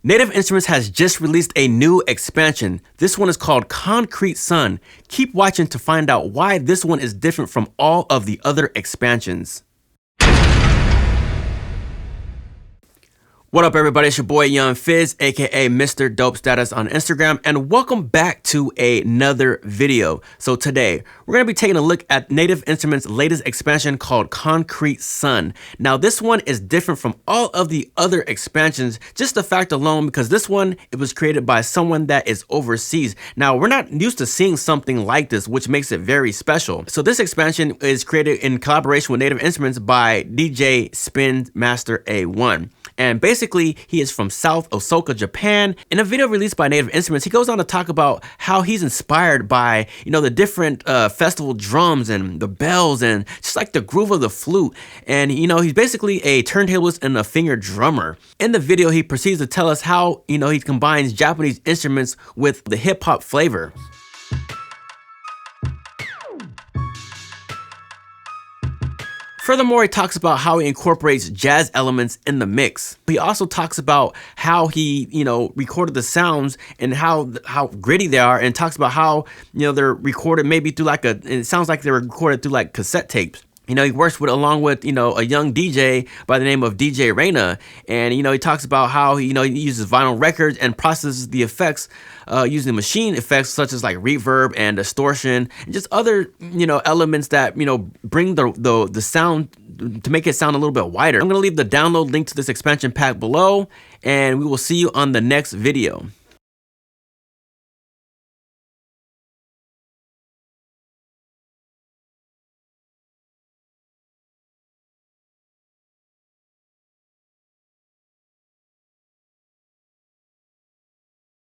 Native Instruments has just released a new expansion. This one is called Concrete Sun. Keep watching to find out why this one is different from all of the other expansions. What up, everybody? It's your boy Young Fizz, aka Mr. Dope Status on Instagram, and welcome back to another video. So today, we're gonna be taking a look at Native Instruments' latest expansion called Concrete Sun. Now, this one is different from all of the other expansions, just the fact alone, because this one, it was created by someone that is overseas. Now, we're not used to seeing something like this, which makes it very special. So this expansion is created in collaboration with Native Instruments by DJ Spin Master A1. And basically, he is from South Osaka, Japan. In a video released by Native Instruments, he goes on to talk about how he's inspired by, the different festival drums and the bells and just like the groove of the flute. And, he's basically a turntablist and a finger drummer. In the video, he proceeds to tell us how, he combines Japanese instruments with the hip hop flavor. Furthermore, he talks about how he incorporates jazz elements in the mix. He also talks about how he, recorded the sounds and how gritty they are, and talks about how, they're recorded maybe through it sounds like they were recorded through like cassette tapes. He works along with, a young DJ by the name of DJ Reyna. And, he talks about how, he uses vinyl records and processes the effects using machine effects such as like reverb and distortion and just other, elements that, bring the sound to make it sound a little bit wider. I'm going to leave the download link to this expansion pack below, and we will see you on the next video.